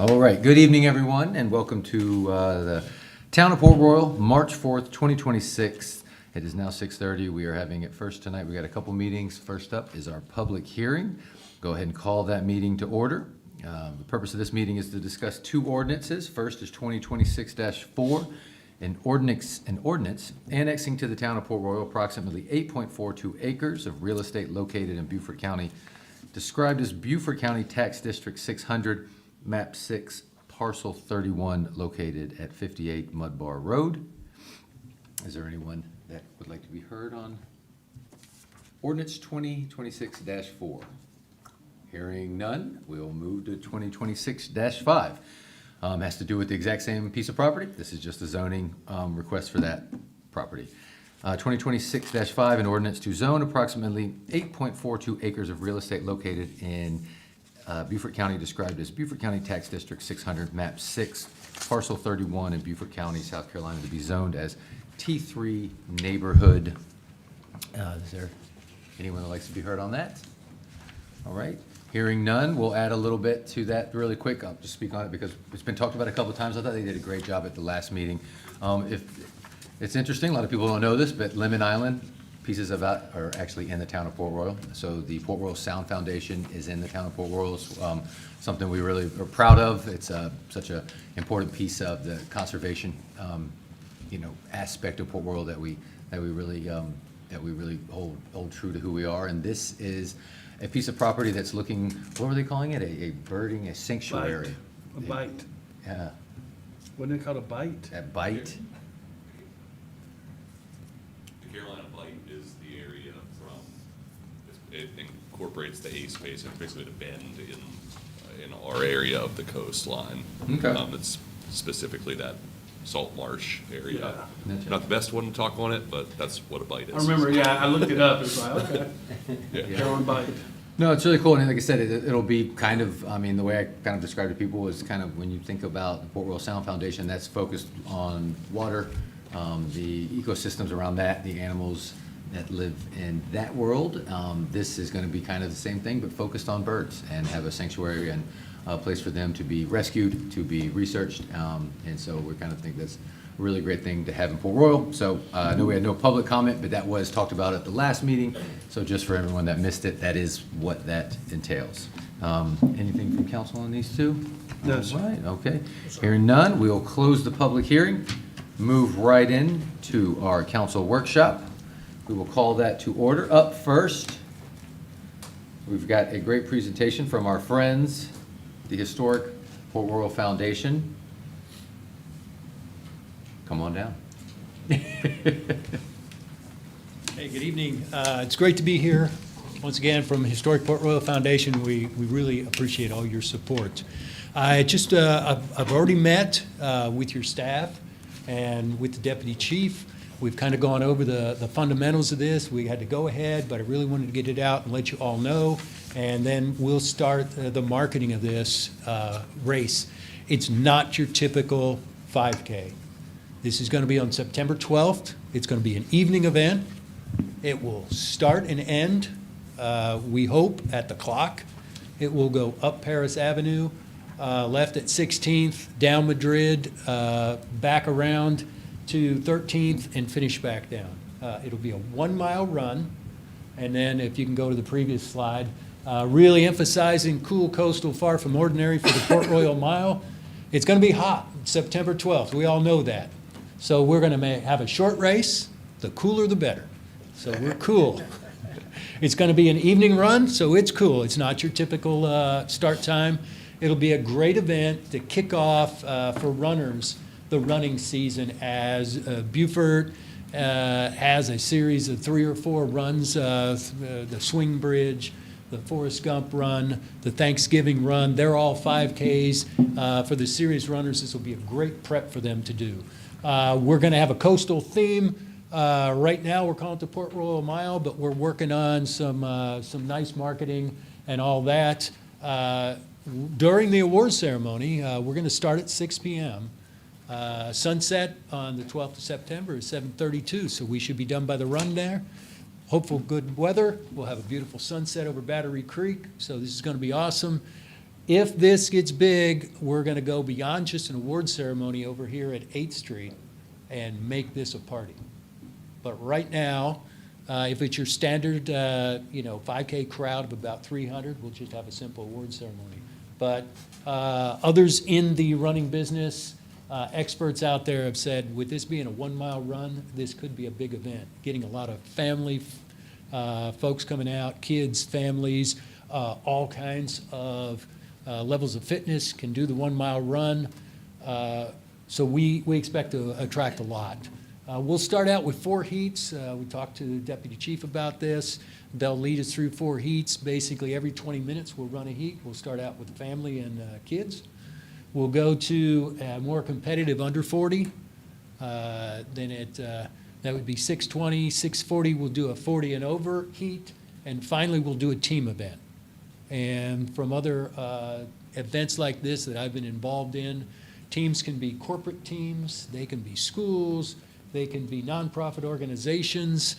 All right, good evening, everyone, and welcome to the Town of Port Royal, March 4th, 2026. It is now 6:30. We are having it first tonight. We got a couple meetings. First up is our public hearing. Go ahead and call that meeting to order. The purpose of this meeting is to discuss two ordinances. First is 2026-4, an ordinance annexing to the Town of Port Royal approximately 8.42 acres of real estate located in Beaufort County, described as Beaufort County Tax District 600, Map 6, Parcel 31, located at 58 Mud Bar Road. Is there anyone that would like to be heard on ordinance 2026-4? Hearing none, we'll move to 2026-5. Has to do with the exact same piece of property. This is just a zoning request for that property. 2026-5, an ordinance to zone approximately 8.42 acres of real estate located in Beaufort County, described as Beaufort County Tax District 600, Map 6, Parcel 31 in Beaufort County, South Carolina, to be zoned as T3 neighborhood. Is there anyone that likes to be heard on that? All right. Hearing none, we'll add a little bit to that really quick. I'll just speak on it because it's been talked about a couple of times. I thought they did a great job at the last meeting. If it's interesting, a lot of people don't know this, but Lemon Island, pieces of that are actually in the Town of Port Royal. So the Port Royal Sound Foundation is in the Town of Port Royal. Something we really are proud of. It's such an important piece of the conservation, aspect of Port Royal that we really hold true to who we are. And this is a piece of property that's looking, what were they calling it? A birding, a sanctuary. A bite. Yeah, Wasn't it called a bite? a bite. The Carolina Bight is the area from, it incorporates the A space, it's basically the bend in our area of the coastline. Okay. It's specifically that salt marsh area. Yeah. Gotcha. Not the best one to talk on it, but that's what a bite is. I remember, I looked it up, it was like, okay, Yeah. Carolina bite. No, it's really cool, and like I said, it'll be kind of, the way I kind of describe it to people is kind of when you think about the Port Royal Sound Foundation, that's focused on water, the ecosystems around that, the animals that live in that world. This is going to be kind of the same thing, but focused on birds and have a sanctuary and a place for them to be rescued, to be researched, and so we kind of think that's a really great thing to have in Port Royal. So I know we had no public comment, but that was talked about at the last meeting. So just for everyone that missed it, that is what that entails. Anything from council on these two? No, sir. All right, okay. Hearing none, we will close the public hearing, move right in to our council workshop. We will call that to order. Up first, we've got a great presentation from our friends, the Historic Port Royal Foundation. Come on down. Hey, good evening. It's great to be here. Once again, from Historic Port Royal Foundation, we really appreciate all your support. I've already met with your staff and with the deputy chief. We've kind of gone over the fundamentals of this. We had to go ahead, but I really wanted to get it out and let you all know. And then we'll start the marketing of this race. It's not your typical 5K. This is going to be on September 12th. It's going to be an evening event. It will start and end, we hope, at the clock. It will go up Paris Avenue, left at 16th, down Madrid, back around to 13th, and finish back down. It'll be a 1 mile run. And then if you can go to the previous slide, really emphasizing cool, coastal, far from ordinary for the Port Royal Mile. It's going to be hot, September 12th. We all know that. So we're going to have a short race. The cooler, the better. So we're cool. It's going to be an evening run, so it's cool. It's not your typical start time. It'll be a great event to kick off for runners the running season as Beaufort has a series of 3 or 4 runs, the Swing Bridge, the Forrest Gump Run, the Thanksgiving Run. They're all 5Ks. For the serious runners, this will be a great prep for them to do. We're going to have a coastal theme. Right now, we're calling it the Port Royal Mile, but we're working on some nice marketing and all that. During the awards ceremony, we're going to start at 6 p.m. Sunset on the 12th of September is 7:32, so we should be done by the run there. Hopeful good weather. We'll have a beautiful sunset over Battery Creek, so this is going to be awesome. If this gets big, we're going to go beyond just an award ceremony over here at 8th Street and make this a party. But right now, if it's your standard, 5K crowd of about 300, we'll just have a simple award ceremony. But others in the running business, experts out there have said, with this being a 1-mile run, this could be a big event. Getting a lot of family folks coming out, kids, families, all kinds of levels of fitness can do the 1-mile run. So we expect to attract a lot. We'll start out with 4 heats. We talked to the deputy chief about this. They'll lead us through 4 heats. Basically, every 20 minutes, we'll run a heat. We'll start out with family and kids. We'll go to a more competitive under 40. That would be 620, 640. We'll do a 40 and over heat. And finally, we'll do a team event. And from other events like this that I've been involved in, teams can be corporate teams, they can be schools, they can be nonprofit organizations,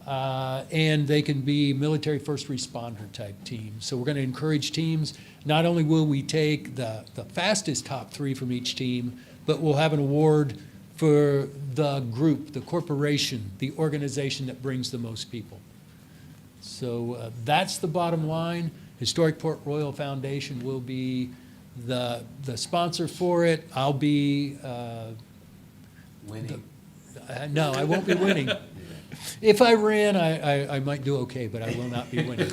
and they can be military first responder type teams. So we're going to encourage teams. Not only will we take the fastest top 3 from each team, but we'll have an award for the group, the corporation, the organization that brings the most people. So that's the bottom line. Historic Port Royal Foundation will be the sponsor for it. I'll be Winning. no, I won't be winning. If I ran, I might do okay, but I will not be winning.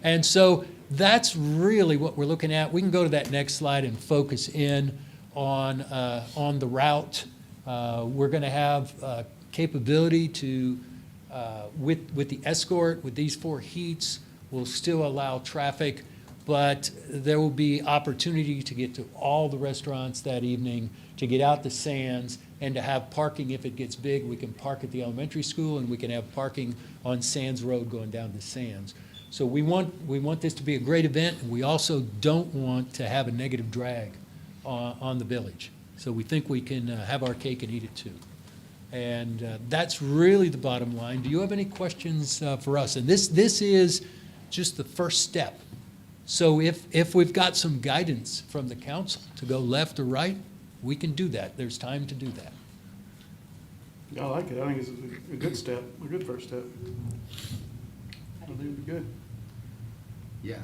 And so that's really what we're looking at. We can go to that next slide and focus in on the route. We're going to have capability to, with the escort, with these 4 heats, we'll still allow traffic, but there will be opportunity to get to all the restaurants that evening, to get out the Sands, and to have parking. If it gets big, we can park at the elementary school, and we can have parking on Sands Road going down to Sands. So we want this to be a great event, and we also don't want to have a negative drag on the village. So we think we can have our cake and eat it too. And that's really the bottom line. Do you have any questions for us? And this is just the first step. So if we've got some guidance from the council to go left or right, we can do that. There's time to do that. I like it. I think it's a good step, a good first step. I think it'd be good. Yeah,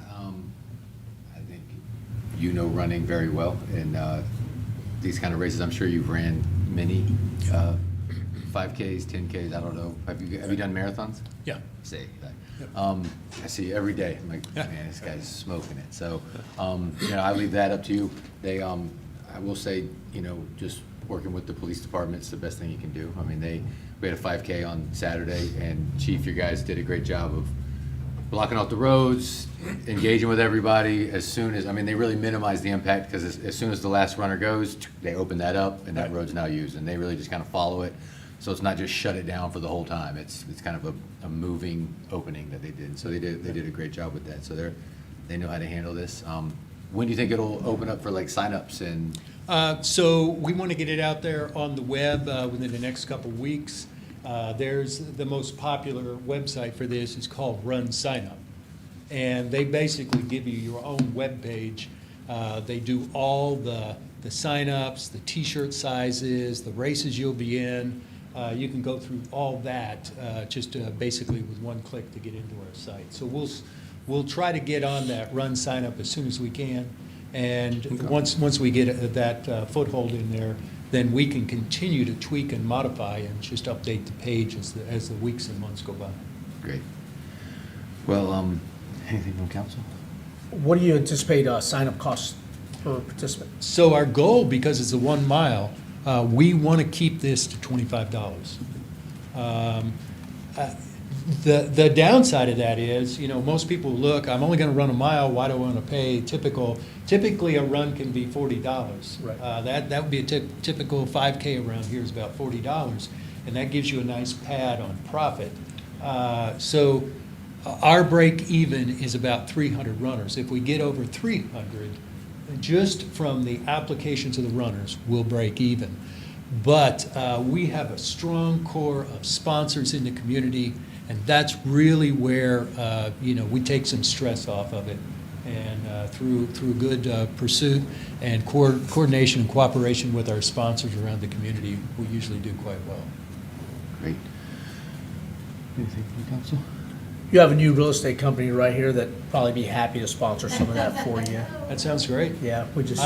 I think you know running very well, and these kind of races, I'm sure you've ran many 5Ks, 10Ks, I don't know. Have you done marathons? Yeah. See, I see you every day. I'm like, man, this guy's smoking it. So, I leave that up to you. I will say, just working with the police department is the best thing you can do. I mean, we had a 5K on Saturday, and Chief, your guys did a great job of blocking off the roads, engaging with everybody as soon as, they really minimize the impact, because as soon as the last runner goes, they open that up, and that road's now used, and they really just kind of follow it. So it's not just shut it down for the whole time. It's kind of a moving opening that they did. So they did a great job with that. So they know how to handle this. When do you think it'll open up for like signups and? So we want to get it out there on the web within the next couple of weeks. There's the most popular website for this is called Run Sign Up. And they basically give you your own web page. They do all the sign-ups, the T-shirt sizes, the races you'll be in. You can go through all that basically with one click to get into our site. So we'll try to get on that Run Sign Up as soon as we can. And once we get that foothold in there, then we can continue to tweak and modify and just update the page as the weeks and months go by. Great. Well, anything from council? What do you anticipate sign-up costs per participant? So our goal, because it's a 1 mile, we want to keep this to $25. The downside of that is, most people look, I'm only going to run a mile, why do I want to pay typically a run can be $40. Right. That would be a typical 5K around here is about $40, and that gives you a nice pad on profit. So our break even is about 300 runners. If we get over 300, just from the applications of the runners, we'll break even. But we have a strong core of sponsors in the community, and that's really where we take some stress off of it. And through good pursuit and coordination and cooperation with our sponsors around the community, we usually do quite well. Great. Anything from the council? You have a new real estate company right here that probably be happy to sponsor some of that for you. That sounds great. Yeah, we just,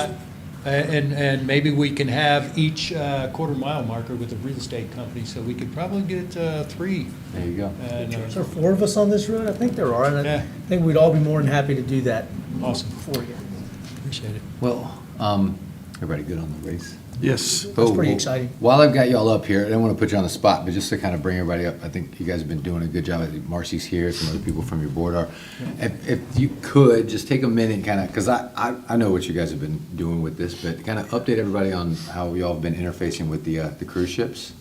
And maybe we can have each quarter-mile marker with a real estate company, so we could probably get 3. There you go. And, is there 4 of us on this road? I think there are, and I Yeah. think we'd all be more than happy to do that Awesome. for you. Appreciate it. Well, everybody good on the race? Yes. That's pretty exciting. While I've got y'all up here, I don't want to put you on the spot, but just to kind of bring everybody up, I think you guys have been doing a good job. I think Marcy's here, some other people from your board are. If you could, just take a minute and kind of, because I know what you guys have been doing with this, but kind of update everybody on how y'all have been interfacing with the cruise ships.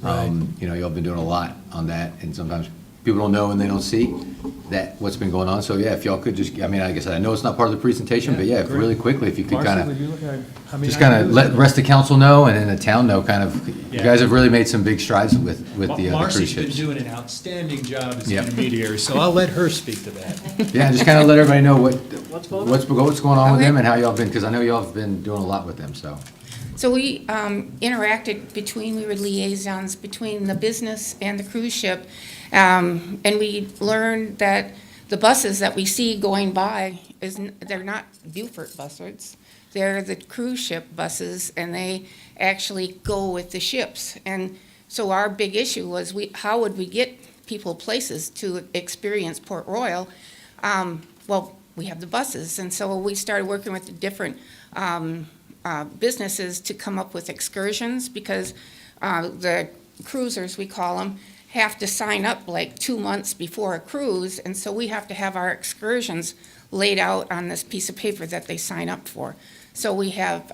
You know, y'all have been doing a lot on that, and sometimes people don't know and they don't see that, what's been going on. So yeah, if y'all could just, I mean, like I said, I know it's not part of the presentation, but yeah, if great. really quickly, if you could kind of Marcy, would you look at how many just kind of items? let the rest of the council know and then the town know, kind of, you Yeah. guys have really made some big strides with the cruise Marcy's been ships. doing an outstanding job as Yep. intermediary, so I'll let her speak to that. Yeah, just kind of let everybody know what's going on with Okay. them and how y'all been, because I know y'all have been doing a lot with them, so. So we interacted between, we were liaisons between the business and the cruise ship. And we learned that the buses that we see going by, they're not Beaufort buses. They're the cruise ship buses, and they actually go with the ships. And so our big issue was, how would we get people places to experience Port Royal? Well, we have the buses, and so we started working with the different businesses to come up with excursions, because the cruisers, we call them, have to sign up like 2 months before a cruise, and so we have to have our excursions laid out on this piece of paper that they sign up for. So we have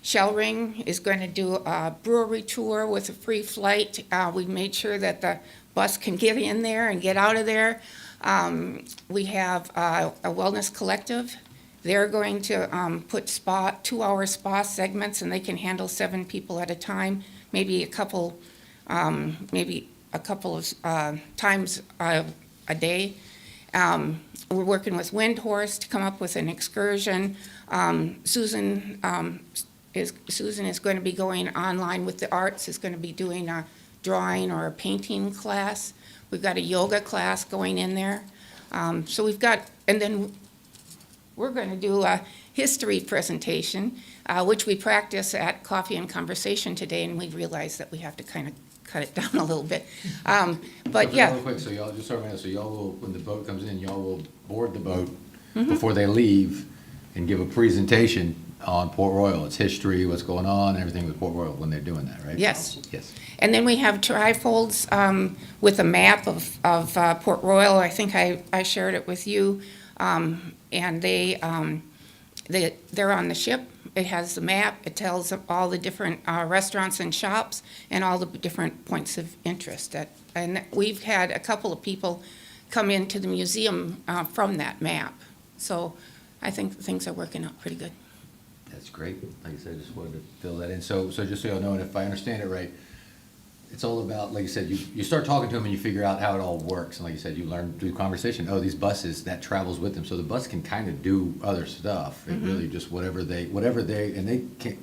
Shellring is going to do a brewery tour with a free flight. We made sure that the bus can get in there and get out of there. We have a wellness collective. They're going to put 2-hour spa segments, and they can handle 7 people at a time, maybe a couple of times a day. We're working with Windhorse to come up with an excursion. Susan is going to be going online with the arts, is going to be doing a drawing or a painting class. We've got a yoga class going in there. So we've got, and then we're going to do a history presentation, which we practice at Coffee and Conversation today, and we realized that we have to kind of cut it down a little bit. But yeah. Real quick, so y'all, just so everybody knows, so y'all will, when the boat comes in, y'all will board the boat before they leave and give a presentation on Port Royal, its history, what's going on, and everything with Port Royal when they're doing that, right? Yes. Yes. And then we have trifolds with a map of Port Royal. I think I shared it with you. And they're on the ship. It has the map. It tells all the different restaurants and shops and all the different points of interest. And we've had a couple of people come into the museum from that map. So I think things are working out pretty good. That's great. Like I said, I just wanted to fill that in. So just so y'all know, and if I understand it right, it's all about, like you said, you start talking to them and you figure out how it all works. And like you said, you learn through conversation, oh, these buses, that travels with them. So the bus can kind of do other stuff. It really just whatever they, and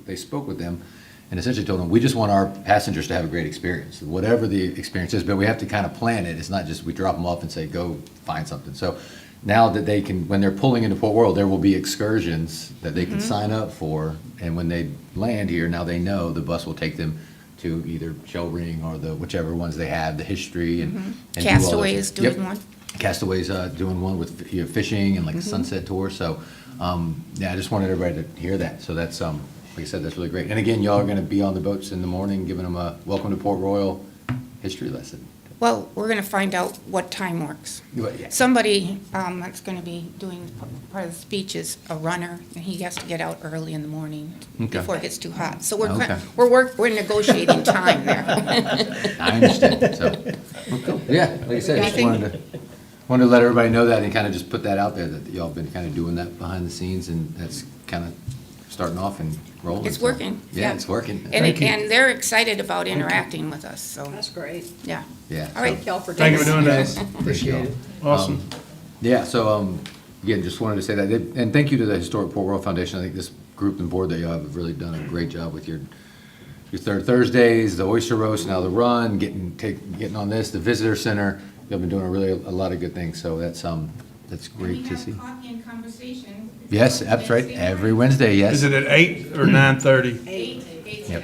they spoke with them and essentially told them, we just want our passengers to have a great experience, whatever the experience is, but we have to kind of plan it. It's not just we drop them off and say, go find something. So now that they can, when they're pulling into Port Royal, there will be excursions that they can sign up for. And when they land here, now they know the bus will take them to either Shellring or the whichever ones they have, the history and do all those Castaway things. is doing Yep. one. Castaway's doing one with fishing and like a sunset tour. So, yeah, I just wanted everybody to hear that. So that's, like I said, that's really great. And again, y'all are going to be on the boats in the morning, giving them a welcome to Port Royal history lesson. Well, we're going to find out what time works. Yeah. Somebody that's going to be doing part of the speech is a runner, and he has to get out early in the morning Okay. before it gets too hot. So Okay. we're negotiating time there. I understand, so, well, cool. Yeah, like I said, just wanted to let everybody know that and kind of just put that out there, that y'all been kind of doing that behind the scenes, and that's kind of starting off and rolling. It's so. working. Yeah, it's working. And they're excited about interacting with us, so, That's great. yeah. Yeah. All right. Thank y'all for Thank doing you for doing this. that. Appreciate it. Awesome. Yeah, so, again, just wanted to say that, and thank you to the Historic Port Royal Foundation. I think this group and board that you have really done a great job with your Third Thursdays, the oyster roast, now the run, getting on this, the visitor center. You've been doing a lot of good things, so that's great to see. And we have coffee and conversation. Yes, that's right, every Wednesday, yes. Is it at 8 or 9:30? Eight, Yep. eight.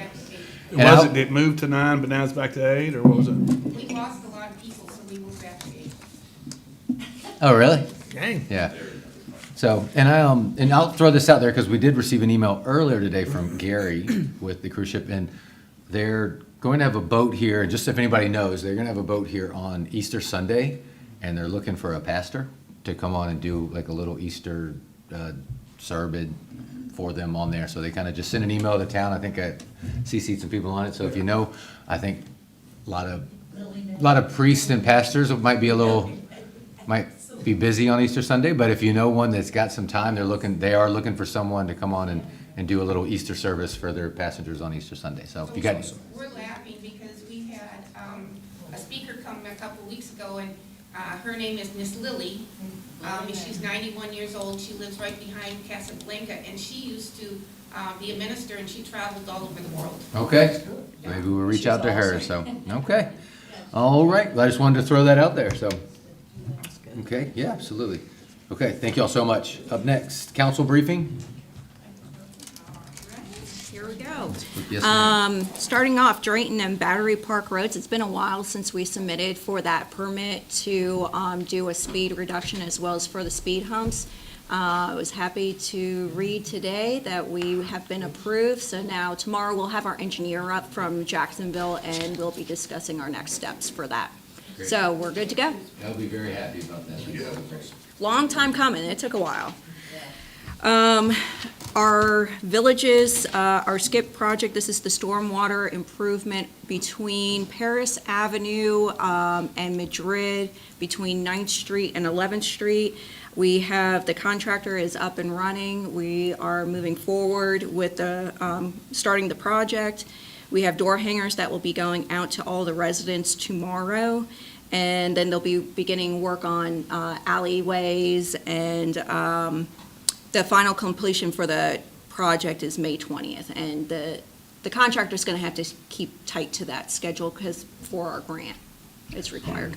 And Was I'll- it, did it move to 9, but now it's back to 8, or what was it? We lost a lot of people, so we moved back to 8. Oh, really? Dang. Yeah. So, and I'll throw this out there because we did receive an email earlier today from Gary with the cruise ship, and they're going to have a boat here, and just if anybody knows, they're going to have a boat here on Easter Sunday, and they're looking for a pastor to come on and do like a little Easter sermon for them on there. So they kind of just sent an email to town. I think I CC'd some people on it. So if you know, I think a lot of priests and pastors might be busy on Easter Sunday, but if you know one that's got some time, they are looking for someone to come on and do a little Easter service for their passengers on Easter Sunday. So if you got, We're laughing because we had a speaker come a couple weeks ago, and her name is Miss Lily. And she's 91 years old. She lives right behind Casablanca, and she used to be a minister, and she traveled all over the world. okay, maybe we'll reach out to her, so, okay. All right, I just wanted to throw that out there, so. Okay, yeah, absolutely. Okay, thank you all so much. Up next, council briefing. Here we go. Yes, ma'am. Starting off, Drayton and Battery Park Roads, it's been a while since we submitted for that permit to do a speed reduction as well as for the speed humps. I was happy to read today that we have been approved, so now tomorrow we'll have our engineer up from Jacksonville and we'll be discussing our next steps for that. Great. So we're good to go. I'll be very happy about that. Long time coming, it took a while. Our villages, our SKIP project, this is the stormwater improvement between Paris Avenue and Madrid, between 9th Street and 11th Street. We have, the contractor is up and running. We are moving forward with starting the project. We have door hangers that will be going out to all the residents tomorrow. And then they'll be beginning work on alleyways, and the final completion for the project is May 20th. And the contractor's gonna have to keep tight to that schedule because for our grant, it's required.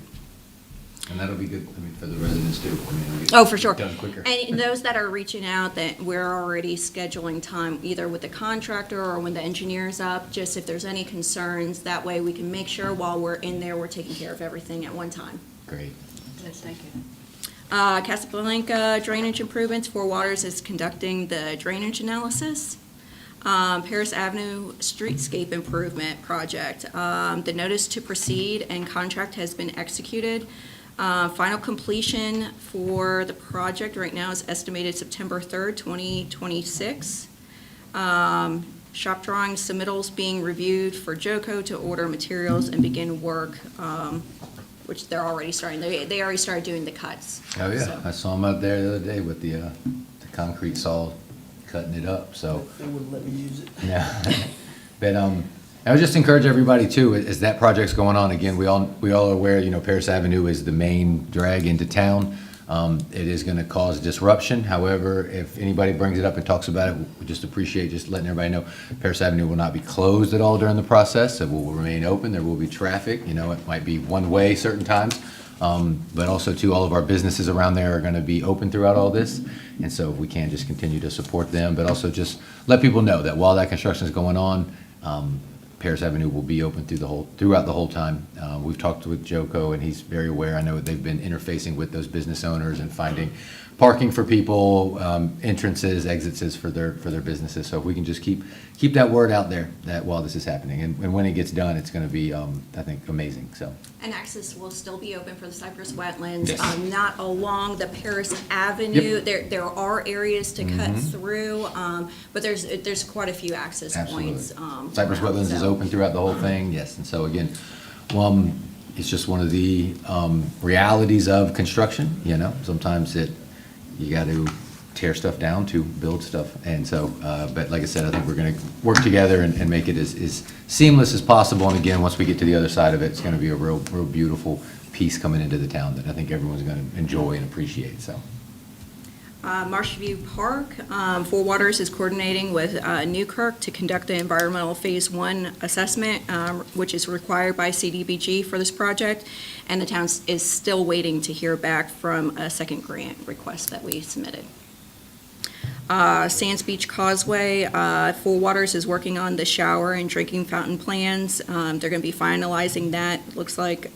And that'll be good, I mean, for the residents too. I mean, we get Oh, for sure. Done quicker. And those that are reaching out, that we're already scheduling time either with the contractor or when the engineer's up, just if there's any concerns, that way we can make sure while we're in there, we're taking care of everything at one time. Great. Thank you. Casablanca Drainage Improvements, Four Waters is conducting the drainage analysis. Paris Avenue Streetscape Improvement Project, the notice to proceed and contract has been executed. Final completion for the project right now is estimated September 3rd, 2026. Shop drawing submittals being reviewed for JOCO to order materials and begin work, which they're already starting. They already started doing the cuts. Oh, yeah, So- I saw them out there the other day with the concrete saw cutting it up, so. They wouldn't let me use it. Yeah, but I would just encourage everybody too, as that project's going on, again, we all are aware, you know, Paris Avenue is the main drag into town. It is gonna cause disruption, however, if anybody brings it up and talks about it, we just appreciate just letting everybody know, Paris Avenue will not be closed at all during the process, it will remain open, there will be traffic, you know, it might be one way certain times. But also too, all of our businesses around there are gonna be open throughout all this. And so if we can just continue to support them, but also just let people know that while that construction is going on, Paris Avenue will be open throughout the whole time. We've talked with Joko and he's very aware. I know they've been interfacing with those business owners and finding parking for people, entrances, exits for their businesses. So if we can just keep that word out there that while this is happening, and when it gets done, it's gonna be, I think, amazing, so. And access will still be open for the Cypress Wetlands, Yes. Not along the Paris Avenue. There are areas to cut Mhm. through, but there's quite a few access Absolutely. points. Cypress around, Wetlands is so. open throughout the whole thing, yes, and so again, it's just one of the realities of construction, you know, sometimes you got to tear stuff down to build stuff, and so, but like I said, I think we're gonna work together and make it as seamless as possible, and again, once we get to the other side of it, it's gonna be a real beautiful piece coming into the town that I think everyone's gonna enjoy and appreciate, so. Marshview Park, Four Waters is coordinating with Newkirk to conduct the environmental Phase 1 assessment, which is required by CDBG for this project, and the town is still waiting to hear back from a second grant request that we submitted. Sands Beach Causeway, Four Waters is working on the shower and drinking fountain plans. They're going to be finalizing that, looks like,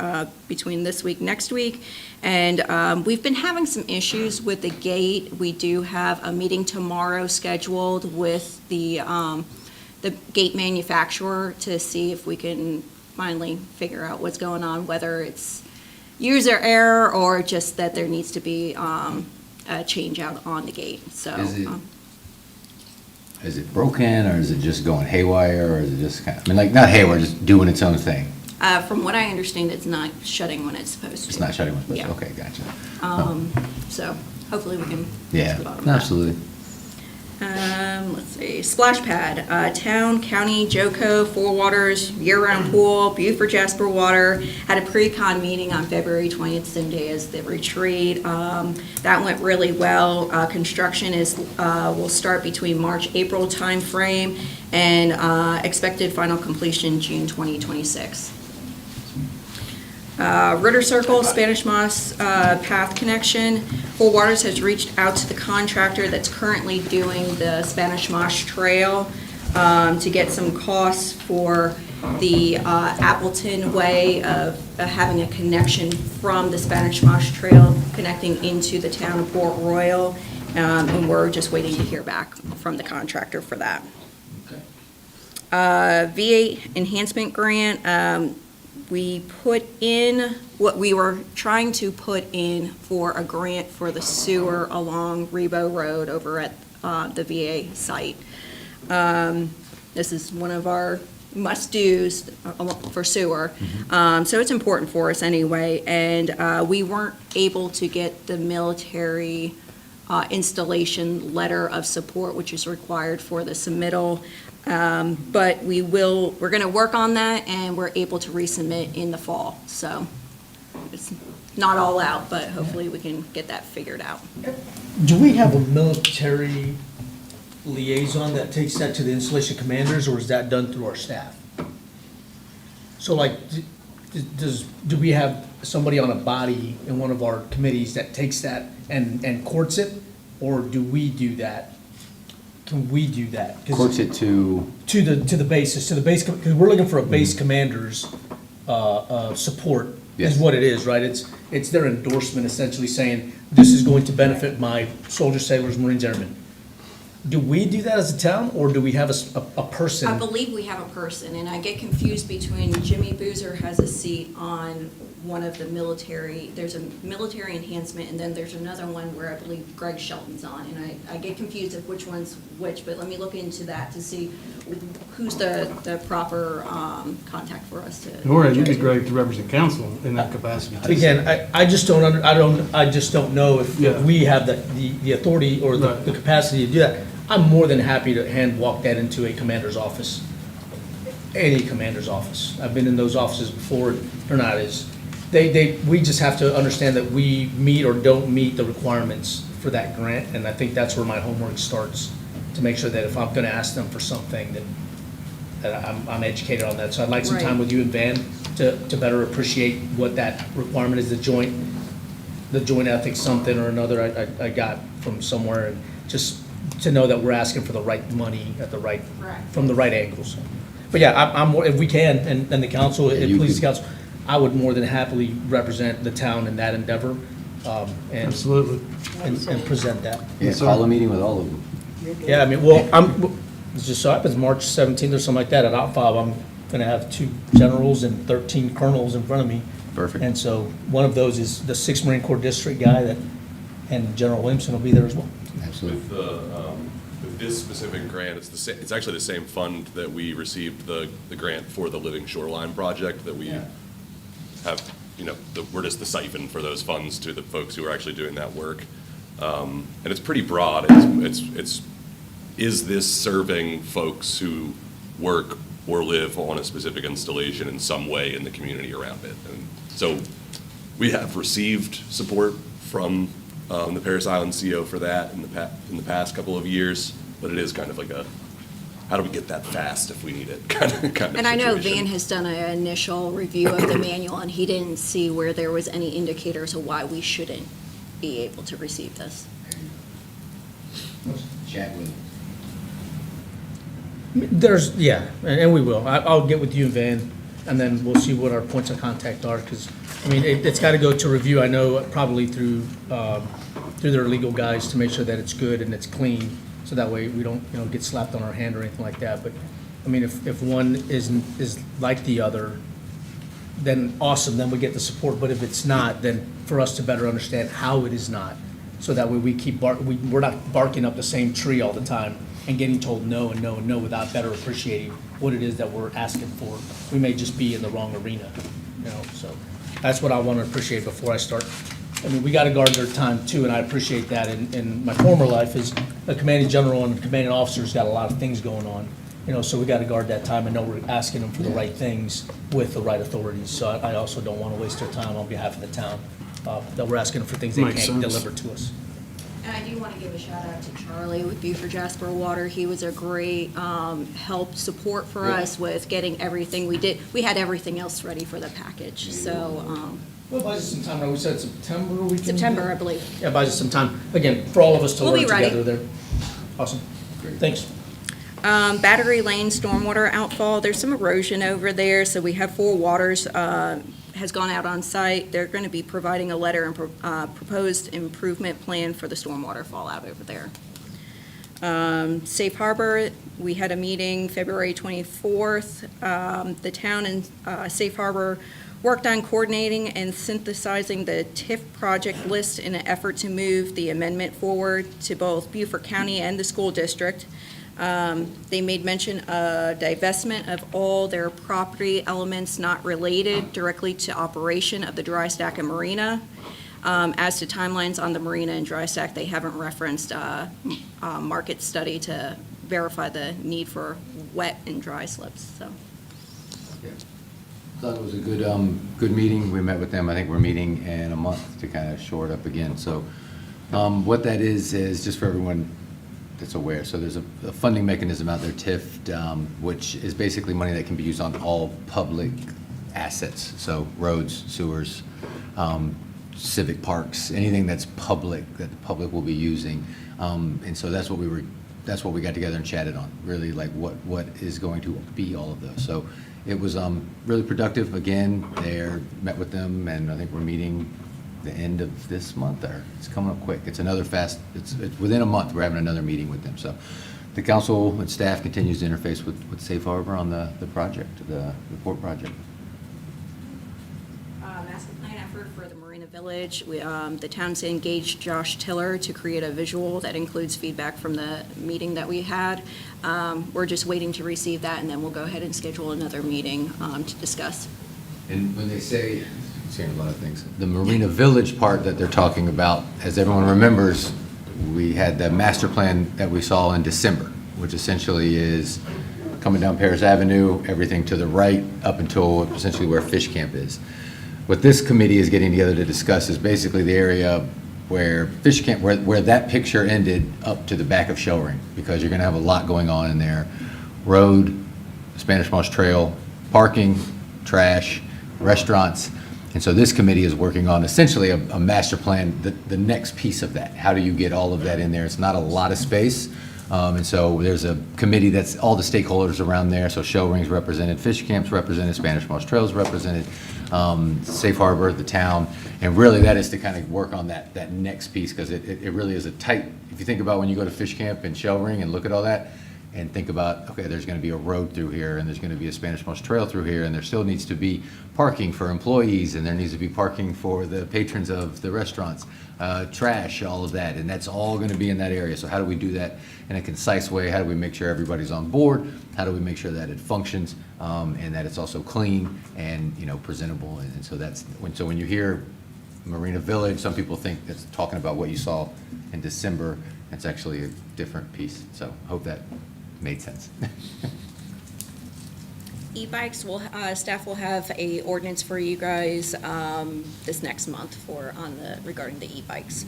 between this week, next week. And we've been having some issues with the gate. We do have a meeting tomorrow scheduled with the gate manufacturer to see if we can finally figure out what's going on, whether it's user error or just that there needs to be a change out on the gate, so. Is it broken, or is it just going haywire, or is it just kind of, I mean, like, not haywire, just doing its own thing? From what I understand, it's not shutting when it's supposed to. It's not shutting with, Yeah. okay, gotcha. So hopefully we can. Yeah, get to the bottom of that. absolutely. Let's see, splash pad, town, county, Joco, Four Waters, year-round pool, Beaufort Jasper Water, had a pre-con meeting on February 20th, same day as the retreat. That went really well. Construction will start between March, April timeframe, and expected final completion June 2026. Ritter Circle, Spanish Moss path connection. Four Waters has reached out to the contractor that's currently doing the Spanish Moss Trail to get some costs for the Appleton way of having a connection from the Spanish Moss Trail connecting into the town of Port Royal. And we're just waiting to hear back from the contractor for that. V8 enhancement grant, we put in what we were trying to put in for a grant for the sewer along Rebo Road over at the VA site. This is one of our must-dos for sewer, so it's important for us anyway. And we weren't able to get the military installation letter of support, which is required for the submittal. But we're gonna work on that, and we're able to resubmit in the fall. So it's not all out, but hopefully we can get that figured out. Do we have a military liaison that takes that to the installation commanders, or is that done through our staff? So like, do we have somebody on a body in one of our committees that takes that and courts it? Or do we do that? Can we do that? 'Cause Courts it to, to the basis, because we're looking for a base commander's support, Yes. is what it is, right? It's their endorsement essentially saying, this is going to benefit my soldiers, sailors, Marines, airmen. Do we do that as a town, or do we have a person? I believe we have a person, and I get confused between Jimmy Boozer has a seat on one of the military, there's a military enhancement, and then there's another one where I believe Greg Shelton's on, and I get confused of which one's which, but let me look into that to see who's the proper contact for us to. Or you'd be great to represent council in that capacity. too. Again, I just don't know if Yeah. we have the authority or Right. the capacity to do that. I'm more than happy to hand walk that into a commander's office, any commander's office. I've been in those offices before, they're not as, we just have to understand that we meet or don't meet the requirements for that grant, and I think that's where my homework starts, to make sure that if I'm gonna ask them for something, that I'm educated on that. So I'd like some time Right. with you and Van to better appreciate what that requirement is, the joint ethics something or another I got from somewhere, and just to know that we're asking for the right money at the right, Correct. from the right angles. But yeah, I'm more, if we can, and the council, Yeah, it you pleases the could- council, I would more than happily represent the town in that endeavor, and Absolutely. and present that. yeah, call a meeting with all of them. Yeah, I mean, well, it just so happens, March 17th or something like that, at OpFob, I'm gonna have 2 generals and 13 colonels in front of me. Perfect. And so, one of those is the 6th Marine Corps District guy and General Williamson will be there as well. Absolutely. With this specific grant, it's actually the same fund that we received the grant for the Living Shoreline project that we have, we're just the siphon for those funds to the folks who are actually doing that work. And it's pretty broad. Is this serving folks who work or live on a specific installation in some way in the community around it? And so we have received support from the Paris Island CO for that in the past couple of years, but it is kind of like a, how do we get that fast if we need it, kind of And I know situation. Van has done an initial review of the manual, and he didn't see where there was any indicators of why we shouldn't be able to receive this. Chat with There's, yeah, and we will. I'll get with you and Van, and then we'll see what our points of contact are, because, I mean, it's got to go to review, I know, probably through their legal guys to make sure that it's good and it's clean, so that way we don't, get slapped on our hand or anything like that. But, I mean, if one is like the other, then awesome, then we get the support. But if it's not, then for us to better understand how it is not, so that way we keep we're not barking up the same tree all the time and getting told no and no and no without better appreciating what it is that we're asking for. We may just be in the wrong arena, so that's what I want to appreciate before I start. I mean, we got to guard their time too, and I appreciate that. In my former life as a commanding general and commanding officer's got a lot of things going on, so we got to guard that time and know we're asking them for the right things with the right authorities. So I also don't want to waste their time on behalf of the town, that we're asking them for things they Makes can't sense. deliver to us. And I do want to give a shout out to Charlie with Beaufort Jasper Water. He was a great help, support for us with getting everything we did. We had everything else ready for the package, so Well, buys us some time, right? We said September we can. September, I believe. Yeah, buys us some time, again, for all of us to We'll learn be ready. together there. Awesome. Thanks. Battery Lane stormwater outfall, there's some erosion over there, so we have 4 Waters has gone out on site. They're going to be providing a letter and proposed improvement plan for the stormwater fallout over there. Safe Harbor, we had a meeting February 24th. The town and Safe Harbor worked on coordinating and synthesizing the TIF project list in an effort to move the amendment forward to both Beaufort County and the school district. They made mention of divestment of all their property elements not related directly to operation of the dry stack and marina. As to timelines on the marina and dry stack, they haven't referenced a market study to verify the need for wet and dry slips, so. Thought it was a good meeting. We met with them. I think we're meeting in a month to kind of shore it up again. So what that is just for everyone that's aware. So there's a funding mechanism out there, TIF, which is basically money that can be used on all public assets. So roads, sewers, civic parks, anything that's public, that the public will be using. And so that's what we got together and chatted on, really like what is going to be all of those. So it was really productive. Again, met with them, and I think we're meeting the end of this month, or it's coming up quick. It's it's within a month, we're having another meeting with them. So the council and staff continues to interface with Safe Harbor on the project, the port project. Master plan effort for the Marina Village. The town's engaged Josh Tiller to create a visual that includes feedback from the meeting that we had. We're just waiting to receive that, and then we'll go ahead and schedule another meeting to discuss. And when they say, I'm saying a lot of things, the Marina Village part that they're talking about, as everyone remembers, we had the master plan that we saw in December, which essentially is coming down Paris Avenue, everything to the right, up until essentially where Fish Camp is. What this committee is getting together to discuss is basically the area where Fish Camp, where that picture ended, up to the back of Shellring, because you're gonna have a lot going on in there. Road, Spanish Moss Trail, parking, trash, restaurants. And so this committee is working on essentially a master plan, the next piece of that. How do you get all of that in there? It's not a lot of space. And so there's a committee that's all the stakeholders around there. So Shellring's represented, Fish Camp's represented, Spanish Moss Trail's represented, Safe Harbor, the town. And really that is to kind of work on that next piece, because it really is a tight, if you think about when you go to Fish Camp and Shellring and look at all that, and think about, okay, there's going to be a road through here, and there's going to be a Spanish Moss Trail through here, and there still needs to be parking for employees, and there needs to be parking for the patrons of the restaurants, trash, all of that, and that's all going to be in that area. So how do we do that in a concise way? How do we make sure everybody's on board? How do we make sure that it functions, and that it's also clean and, presentable? And so when you hear Marina Village, some people think that's talking about what you saw in December. It's actually a different piece. So hope that made sense. E-bikes, staff will have a ordinance for you guys this next month regarding the e-bikes.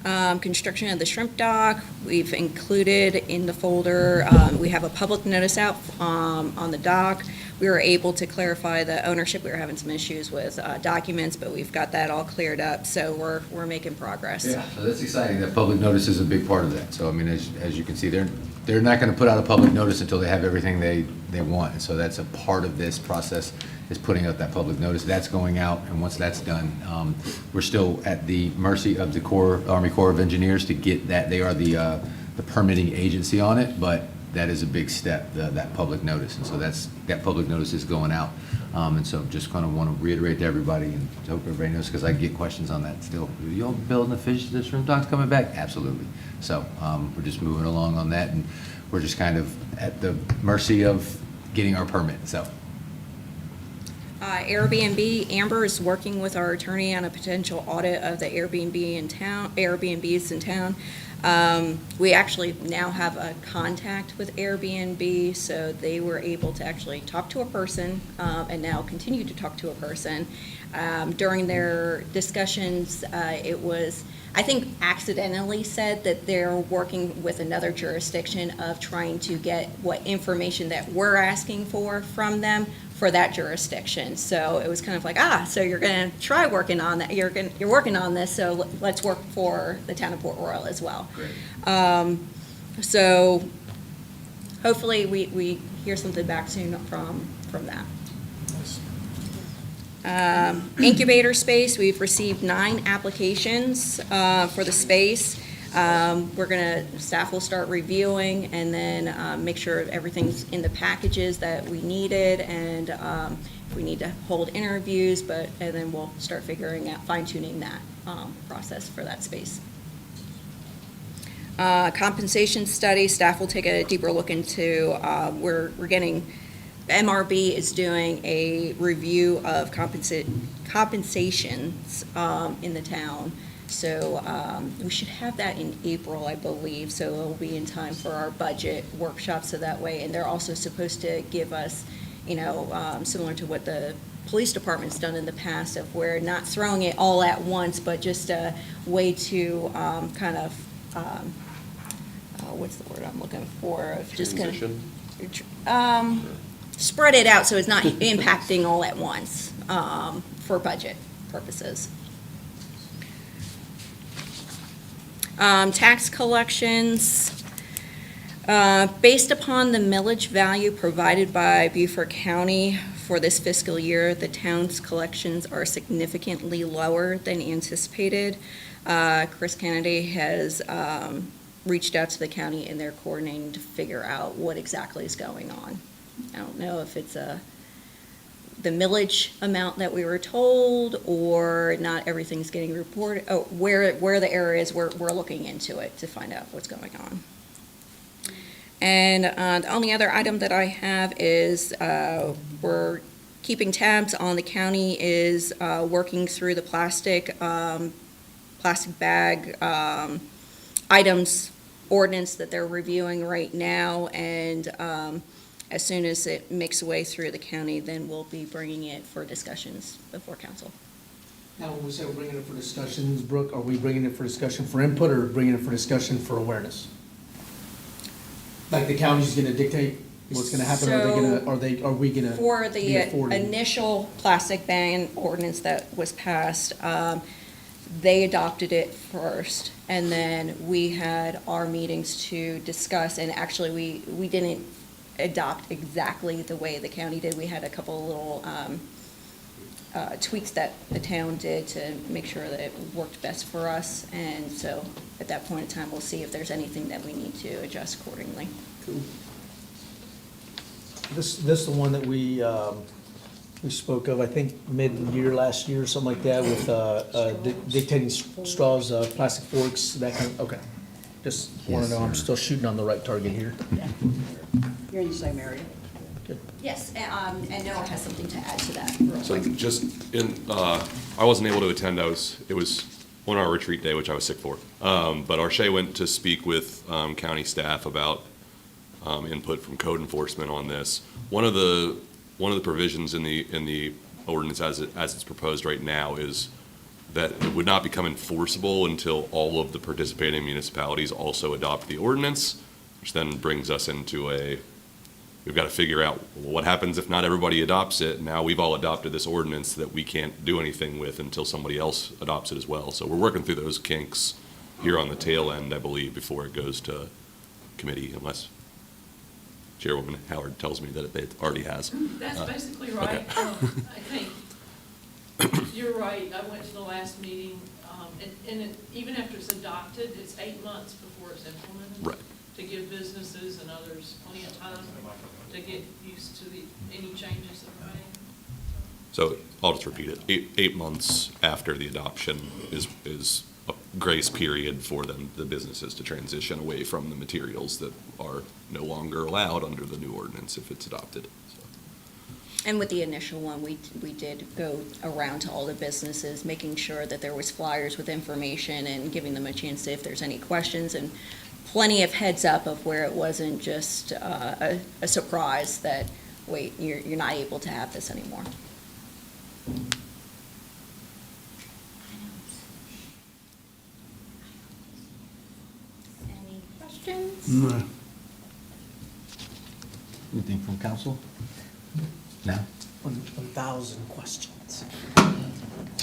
Construction of the shrimp dock, we've included in the folder, we have a public notice out on the dock. We were able to clarify the ownership. We were having some issues with documents, but we've got that all cleared up, so we're making progress. Yeah, so that's exciting. That public notice is a big part of that. So, I mean, as you can see, they're not going to put out a public notice until they have everything they want. And so that's a part of this process, is putting out that public notice. That's going out, and once that's done, we're still at the mercy of the Army Corps of Engineers to get that. They are the permitting agency on it, but that is a big step, that public notice. And so that public notice is going out. And so just kind of want to reiterate to everybody, and hope everybody knows, because I get questions on that still. Y'all building the shrimp dock's coming back? Absolutely. So we're just moving along on that, and we're just kind of at the mercy of getting our permit, so. Airbnb, Amber is working with our attorney on a potential audit of the Airbnbs in town. We actually now have a contact with Airbnb, so they were able to actually talk to a person, and now continue to talk to a person. During their discussions, it was, I think, accidentally said that they're working with another jurisdiction of trying to get what information that we're asking for from them for that jurisdiction. So it was kind of like, so you're going to try working on that. You're working on this, so let's work for the town of Port Royal as well. Great. So hopefully we hear something back soon from that. Incubator space, we've received 9 applications for the space. Staff will start reviewing and then make sure everything's in the packages that we needed, and if we need to hold interviews, and then we'll start figuring out, fine-tuning that process for that space. Compensation study, staff will take a deeper look into, MRB is doing a review of compensations in the town. So we should have that in April, I believe, so it'll be in time for our budget workshop, so that way, and they're also supposed to give us, similar to what the police department's done in the past, of where not throwing it all at once, but just a way to what's the word I'm looking for? Of just kind of spread it out so it's not impacting all at once for budget purposes. Tax collections, based upon the millage value provided by Beaufort County for this fiscal year, the town's collections are significantly lower than anticipated. Chris Kennedy has reached out to the county, and they're coordinating to figure out what exactly is going on. I don't know if it's the millage amount that we were told, or not everything's getting reported, where the areas we're looking into it to find out what's going on. And the only other item that I have is we're keeping tabs on the county is working through the plastic bag items ordinance that they're reviewing right now, and as soon as it makes its way through the county, then we'll be bringing it for discussions before council. Now, when we say we're bringing it for discussions, Brooke, are we bringing it for discussion for input, or bringing it for discussion for awareness? Like the county's gonna dictate what's gonna happen, are we gonna? For be the afforded? initial plastic ban ordinance that was passed, they adopted it first, and then we had our meetings to discuss, and actually, we didn't adopt exactly the way the county did. We had a couple little tweaks that the town did to make sure that it worked best for us, and so at that point in time, we'll see if there's anything that we need to adjust accordingly. This is the one that we spoke of, I think, mid-year last year, or something like that, with dictating straws, plastic forks, that kind of, okay. Just wanna Yes, know I'm sir. still shooting on the right target here. You're in the same area. Yes, and Noah has something to add to that. So just I wasn't able to attend. It was on our retreat day, which I was sick for. But Arshay went to speak with county staff about input from code enforcement on this. One of the provisions in the ordinance as it's proposed right now is that it would not become enforceable until all of the participating municipalities also adopt the ordinance, which then brings us into we've got to figure out what happens if not everybody adopts it. Now we've all adopted this ordinance that we can't do anything with until somebody else adopts it as well. So we're working through those kinks here on the tail end, I believe, before it goes to committee, unless Chairwoman Howard tells me that it already has. That's basically right. I think you're right. I went to the last meeting, even after it's adopted, it's 8 months before it's implemented. Right. To give businesses and others plenty of time to get used to any changes that are made. So I'll just repeat it. Eight months after the adoption is a grace period for the businesses to transition away from the materials that are no longer allowed under the new ordinance if it's adopted. So. And with the initial one, we did go around to all the businesses, making sure that there was flyers with information and giving them a chance to, if there's any questions, and plenty of heads up of where it wasn't just a surprise that, wait, you're not able to have this anymore. Any questions? No. Anything from council? No? 1,000 questions.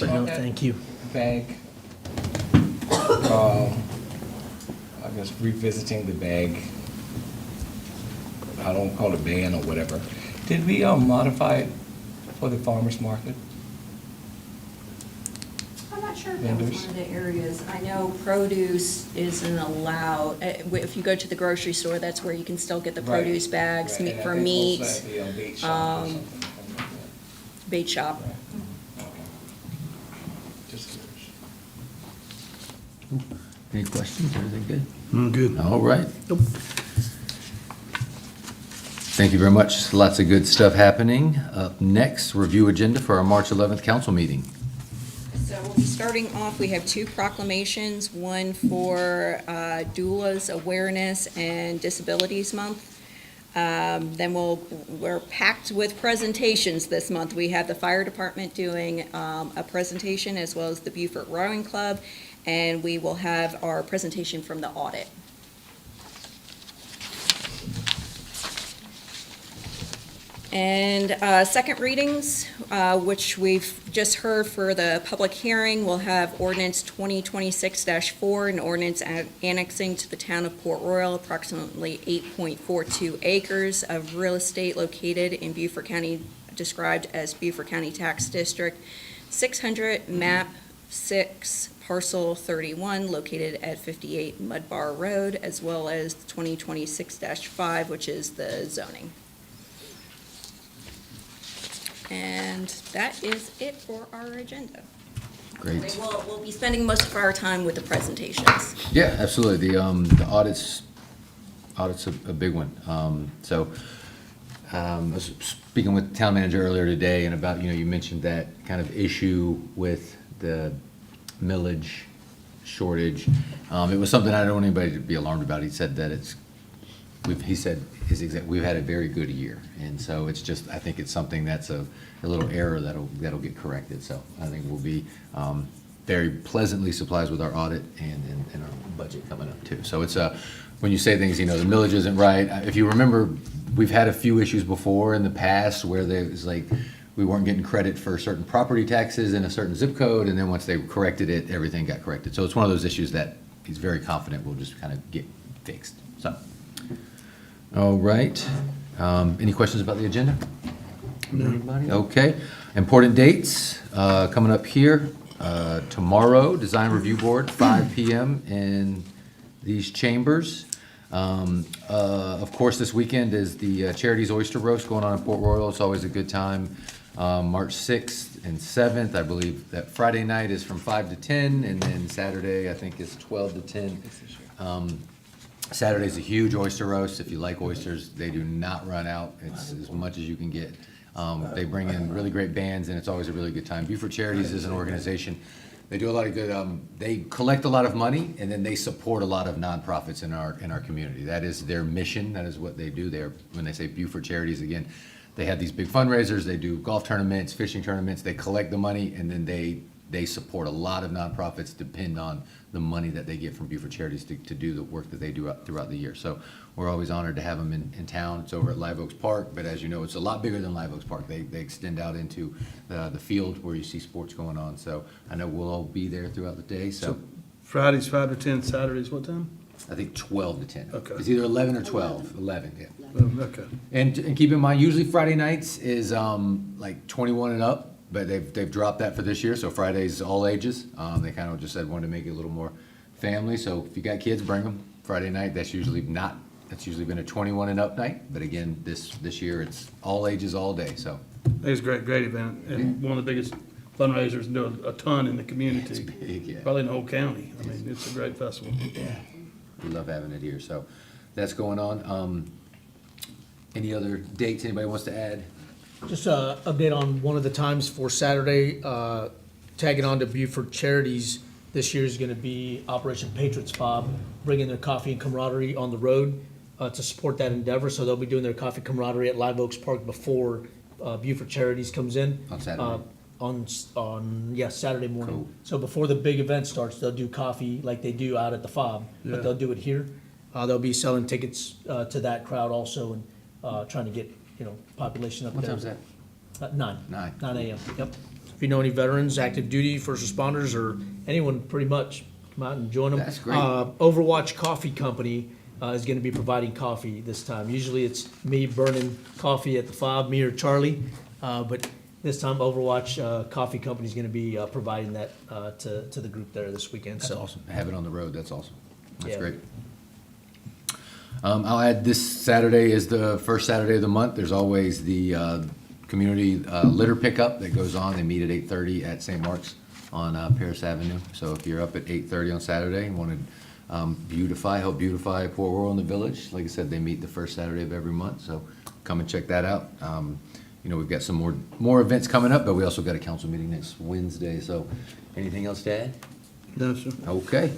No, thank you. Bag. I guess revisiting the bag. I don't call it ban or whatever. Did we modify it for the farmer's market? I'm not sure if that was one of the areas. I know produce isn't allowed. If you go to the grocery store, that's where you can still get the Right. produce bags, Right, meat and I for think meat, most likely a bait shop or um, something like that. bait shop. Right. Okay. Just curious. Any questions? Everything good? I'm good. All right. Thank you very much. Lots of good stuff happening. Up next, review agenda for our March 11th council meeting. So we'll be starting off, we have 2 proclamations, one for doulas awareness and disabilities month. Then we're packed with presentations this month. We have the fire department doing a presentation, as well as the Beaufort Rowing Club, and we will have our presentation from the audit. And second readings, which we've just heard for the public hearing, we'll have ordinance 2026-4, an ordinance annexing to the town of Port Royal approximately 8.42 acres of real estate located in Beaufort County, described as Beaufort County Tax District 600, map 6, parcel 31, located at 58 Mud Bar Road, as well as 2026-5, which is the zoning. And that is it for our agenda. Great. We'll be spending most of our time with the presentations. Yeah, absolutely. The audit's a big one. I was speaking with the town manager earlier today, and about, you mentioned that kind of issue with the millage shortage. It was something I don't want anybody to be alarmed about. He said that we've had a very good year, and so it's just, I think it's something that's a little error that'll get corrected. So I think we'll be very pleasantly surprised with our audit and our budget coming up too. So it's when you say things, the millage isn't right. If you remember, we've had a few issues before in the past where there's like, we weren't getting credit for certain property taxes in a certain zip code, and then once they corrected it, everything got corrected. So it's one of those issues that he's very confident will just kind of get fixed. So. All right. Any questions about the agenda? Anybody? Okay. Important dates coming up here. Tomorrow, Design Review Board, 5 p.m. in these chambers. Of course, this weekend is the Charities Oyster Roast going on in Port Royal. It's always a good time. March 6th and 7th, I believe that Friday night is from 5 to 10, and then Saturday, I think, is 12 to 10. Saturday's a huge oyster roast. If you like oysters, they do not run out. It's as much as you can get. They bring in really great bands, and it's always a really good time. Beaufort Charities is an organization. They do a lot of good, they collect a lot of money, and then they support a lot of nonprofits in our community. That is their mission. That is what they do. When they say Beaufort Charities, again, they have these big fundraisers. They do golf tournaments, fishing tournaments. They collect the money, and then they they support a lot of nonprofits depend on the money that they get from Beaufort Charities to do the work that they do throughout the year. So we're always honored to have them in town. It's over at Live Oaks Park, but as you know, it's a lot bigger than Live Oaks Park. They extend out into the field where you see sports going on. So I know we'll all be there throughout the day, so Fridays 5 to 10, Saturdays what time? I think 12 to 10. Okay. It's either 11 or 12. 11, yeah. Okay. And keep in mind, usually Friday nights is like 21 and up, but they've dropped that for this year, so Friday's all ages. They kind of just said wanted to make it a little more family, so if you got kids, bring them. Friday night, that's usually been a 21 and up night, but again, this year it's all ages, all day, so. I think it's a great event, and one of the biggest fundraisers, and do a ton in the community. It's big, yeah. Probably in the whole county. I mean, it's a great festival. We love having it here, so that's going on. Any other dates anybody wants to add? Just a update on one of the times for Saturday, tagging on to Beaufort Charities. This year is gonna be Operation Patriots Fob, bringing their coffee and camaraderie on the road, to support that endeavor. So they'll be doing their coffee camaraderie at Live Oaks Park before, Beaufort Charities comes in. On Saturday? Saturday morning. Cool. So before the big event starts, they'll do coffee like they do out at the Fob, Yeah. but they'll do it here. They'll be selling tickets, to that crowd also, and, trying to get, population up there. What time's that? 9. 9. 9 a.m., yep. If you know any veterans, active duty, first responders, or anyone pretty much, come out and join them. That's great. Overwatch Coffee Company is gonna be providing coffee this time. Usually it's me burning coffee at the Fob, me or Charlie, but this time Overwatch Coffee Company is gonna be providing that to the group there this weekend, That's so. awesome. Have it on the road, that's awesome. That's Yeah. great. I'll add this Saturday is the first Saturday of the month. There's always the community litter pickup that goes on. They meet at 8:30 at St. Mark's on Paris Avenue. So if you're up at 8:30 on Saturday and want to help beautify Port Royal in the village, like I said, they meet the first Saturday of every month. So come and check that out. We've got some more events coming up, but we also got a council meeting next Wednesday. So anything else to add? No, sir. Okay.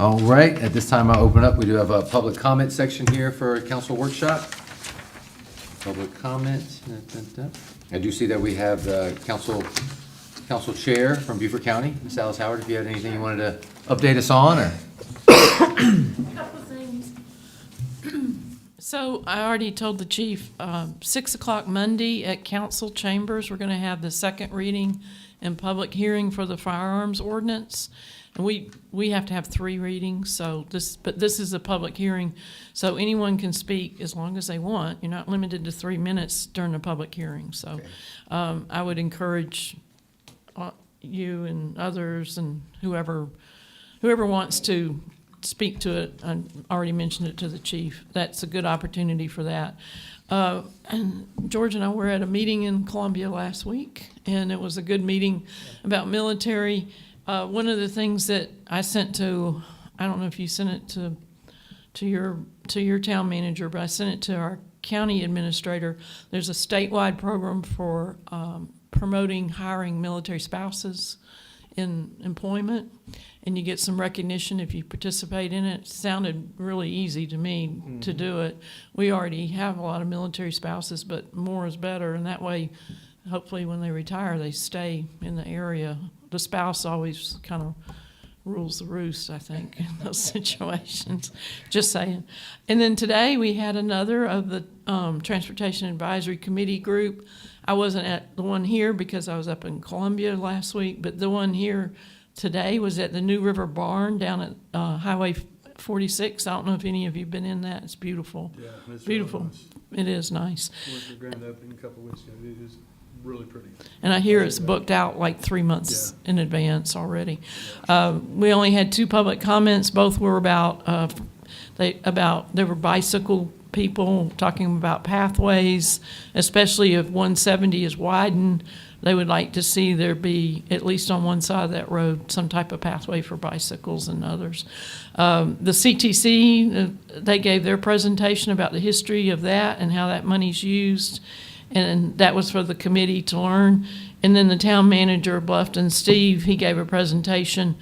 All right, at this time I'll open up, we do have a public comment section here for a council workshop. Public comment. I do see that we have the council chair from Beaufort County, Ms. Alice Howard, if you had anything you wanted to update us on, or? Couple of things. So I already told the chief, 6 o'clock Monday at council chambers, we're gonna have the second reading and public hearing for the firearms ordinance. And we have to have 3 readings, but this is a public hearing, so anyone can speak as long as they want. You're not limited to 3 minutes during the public hearing, so I would encourage you and others and whoever wants to speak to it. I already mentioned it to the chief. That's a good opportunity for that. And George and I were at a meeting in Columbia last week, and it was a good meeting about military. One of the things that I sent to, I don't know if you sent it to your town manager, but I sent it to our county administrator. There's a statewide program for promoting hiring military spouses in employment, and you get some recognition if you participate in it. It sounded really easy to me to do it. We already have a lot of military spouses, but more is better, and that way, hopefully when they retire, they stay in the area. The spouse always kind of rules the roost, I think, in those situations. Just saying. And then today, we had another of the Transportation Advisory Committee group. I wasn't at the one here because I was up in Columbia last week, but the one here today was at the New River Barn down at Highway 46. I don't know if any of you have been in that. It's beautiful. Yeah, it's really Beautiful. nice. It is nice. Went to the grand opening a couple of weeks ago. It is really pretty. And I hear it's booked out like 3 months in advance already. We only had 2 public comments. Both were about, there were bicycle people talking about pathways, especially if 170 is widened. They would like to see there be, at least on one side of that road, some type of pathway for bicycles and others. The CTC, they gave their presentation about the history of that and how that money's used. And that was for the committee to learn. And then the town manager, Bluffton Steve, he gave a presentation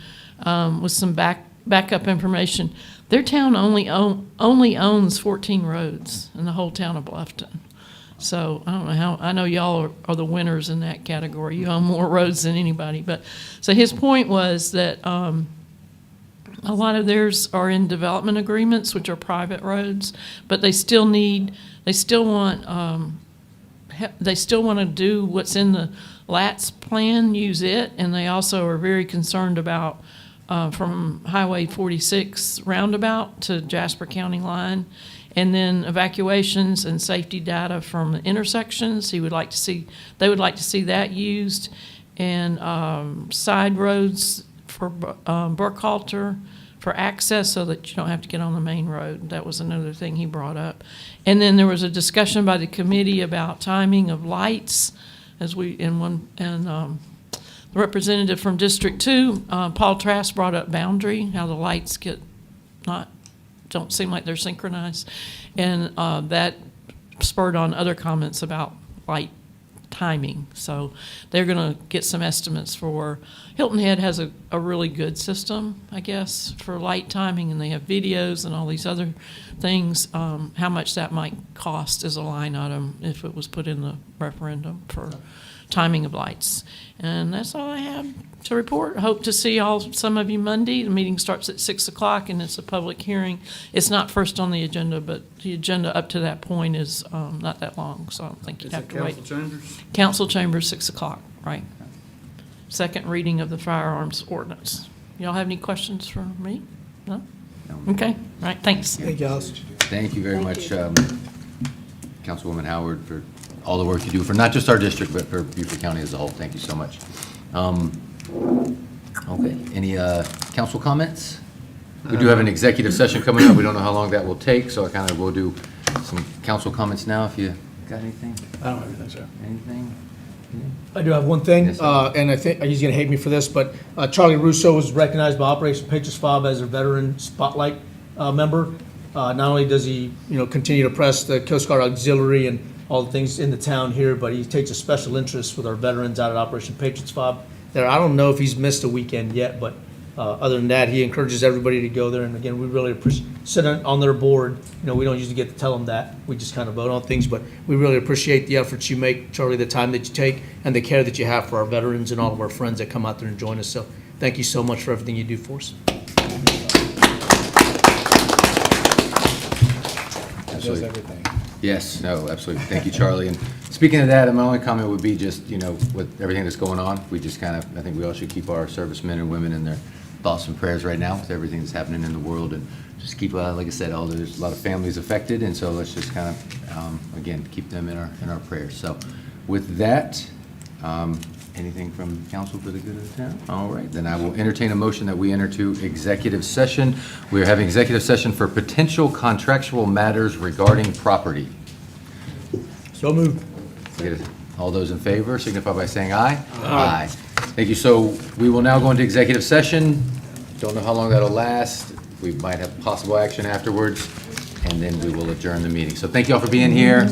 with some backup information. Their town only owns 14 roads in the whole town of Bluffton. So I don't know how, I know y'all are the winners in that category. You own more roads than anybody. But, so his point was that a lot of theirs are in development agreements, which are private roads, but they still want to do what's in the LATS plan, use it, and they also are very concerned about from Highway 46 roundabout to Jasper County line, and then evacuations and safety data from the intersections. They would like to see that used, and side roads for Burkhalter for access so that you don't have to get on the main road. That was another thing he brought up. And then there was a discussion by the committee about timing of lights, the representative from District 2, Paul Trask, brought up boundary, how the lights don't seem like they're synchronized. And that spurred on other comments about light timing. So they're going to get some estimates for, Hilton Head has a really good system, I guess, for light timing, and they have videos and all these other things. How much that might cost is a line item if it was put in the referendum for timing of lights. And that's all I have to report. Hope to see some of you Monday. The meeting starts at 6 o'clock, and it's a public hearing. It's not first on the agenda, but the agenda up to that point is not that long, so I don't think you'd have to wait. Council chambers? Council chambers, 6 o'clock, right. Second reading of the firearms ordinance. Y'all have any questions for me? No? Okay, all right, thanks. Thank you, Alice. Thank you very Thank much, Councilwoman Howard, for all the work you do for not just our district, but for Beaufort County as a whole. Thank you so much. Okay, any council comments? We do have an executive session coming up. We don't know how long that will take, so I kind of will do some council comments now if you got anything. I don't have anything, sir. Anything? I do have one thing, Yes, sir. and I think he's gonna hate me for this, but Charlie Russo was recognized by Operation Patriots Fob as a veteran spotlight member. Not only does he, continue to press the Coast Guard Auxiliary and all the things in the town here, but he takes a special interest with our veterans out at Operation Patriots Fob. There, I don't know if he's missed a weekend yet, but other than that, he encourages everybody to go there. And again, we really appreciate sitting on their board. We don't usually get to tell them that. We just kind of vote on things, but we really appreciate the efforts you make, Charlie, the time that you take, and the care that you have for our veterans and all of our friends that come out there and join us. So thank you so much for everything you do for us. Absolutely. everything. Yes, no, absolutely. Thank you, Charlie. And speaking of that, my only comment would be just, with everything that's going on, we just I think we all should keep our servicemen and women in their thoughts and prayers right now with everything that's happening in the world, and just keep, like I said, there's a lot of families affected, and so let's just kind of, again, keep them in our prayers. So with that, anything from council for the good of the town? All right, then I will entertain a motion that we enter to executive session. We are having executive session for potential contractual matters regarding property. So moved. All those in favor signify by saying aye. Aye. Thank you. So we will now go into executive session. Don't know how long that'll last. We might have possible action afterwards, and then we will adjourn the meeting. So thank you all for being here.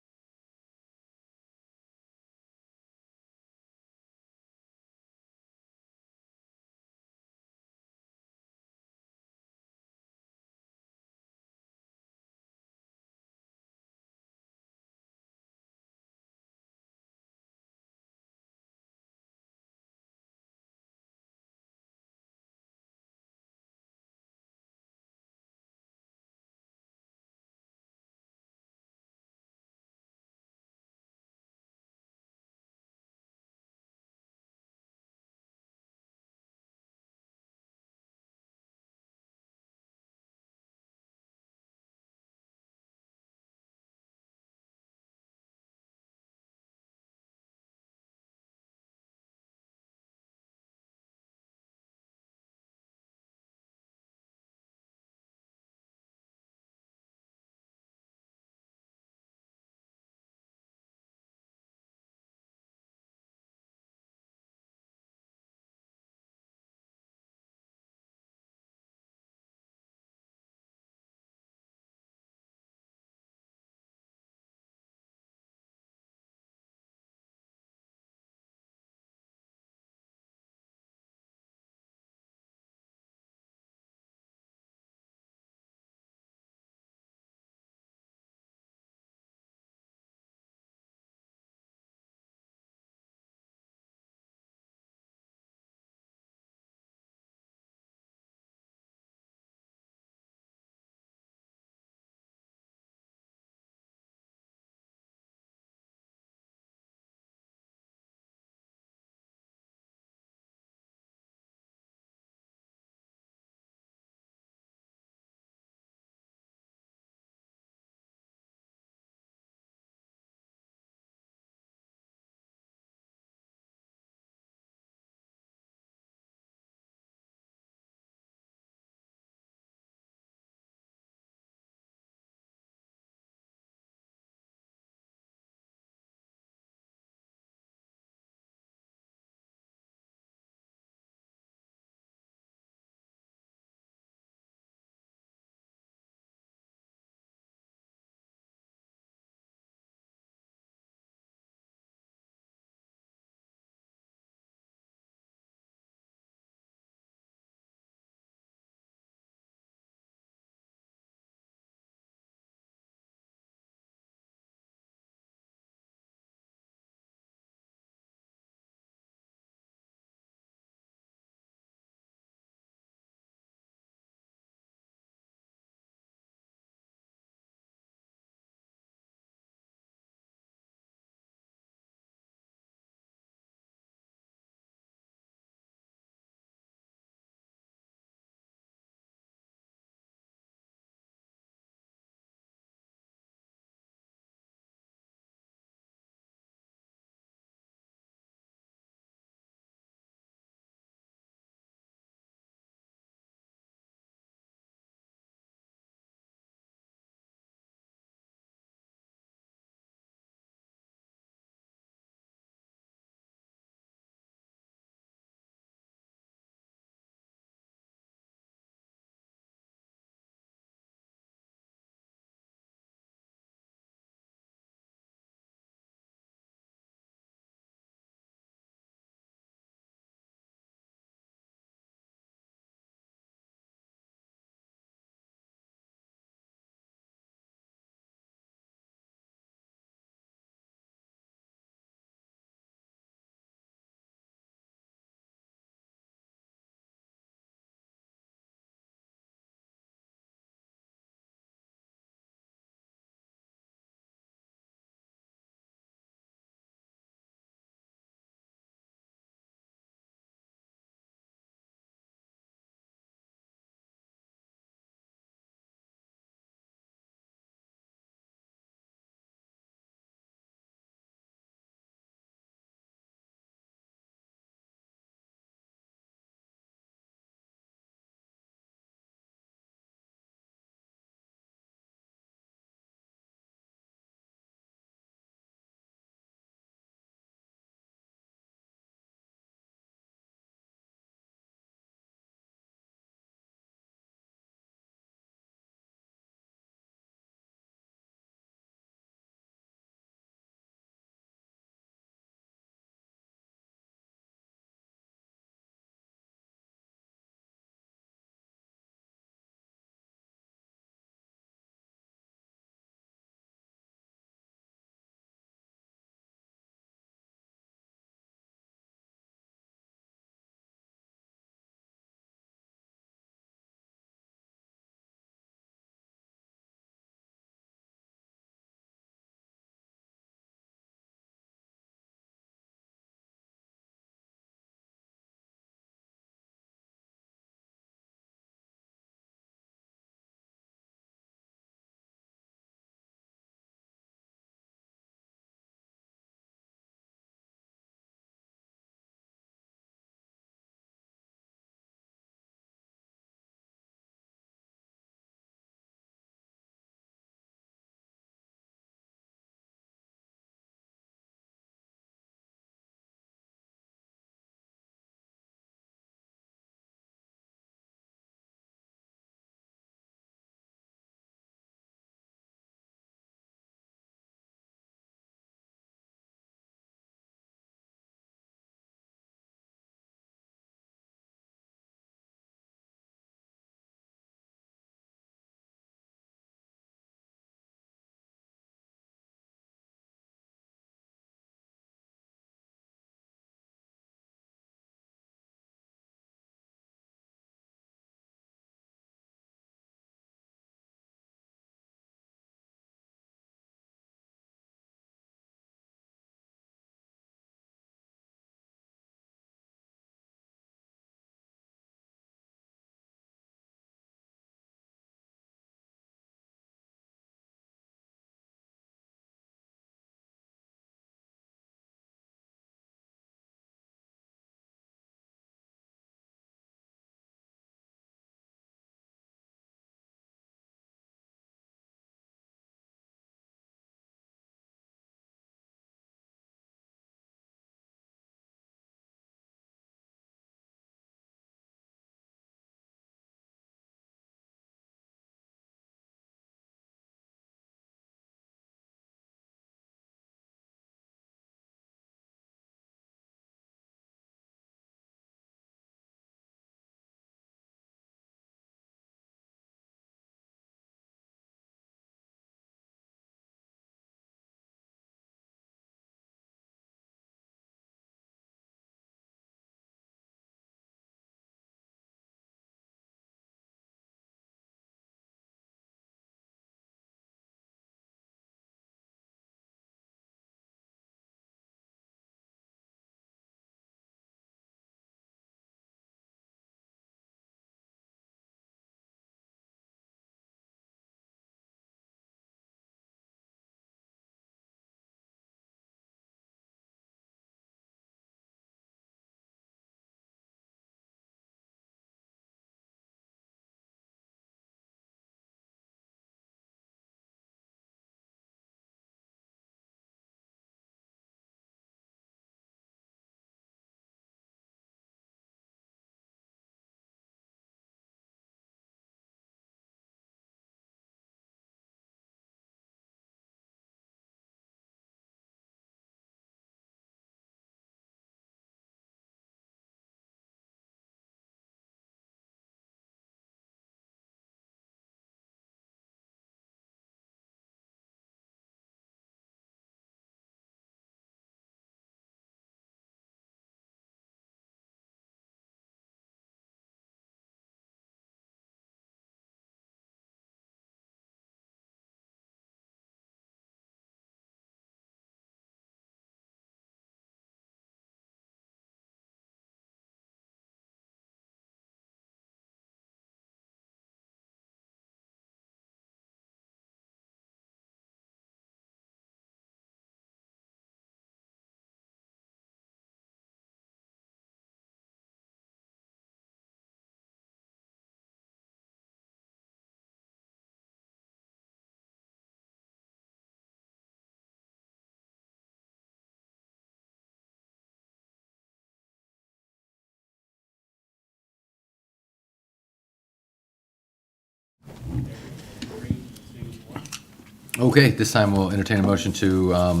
Okay, this time we'll entertain a motion to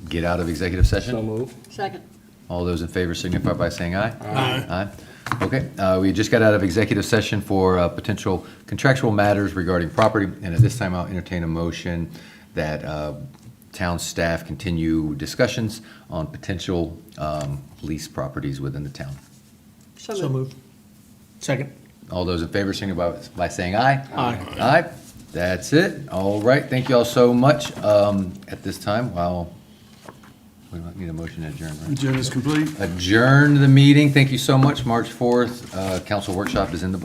get out of executive session. So move. Second. All those in favor signify by saying aye. Aye. Okay, we just got out of executive session for potential contractual matters regarding property, and at this time, I'll entertain a motion that town staff continue discussions on potential lease properties within the town. So moved. Second. All those in favor signify by saying aye. Aye. Aye. That's it. All right, thank you all so much. At this time, we don't need a motion to adjourn, right? Agenda's complete. Adjourn the meeting. Thank you so much. March 4th, council workshop is in the book.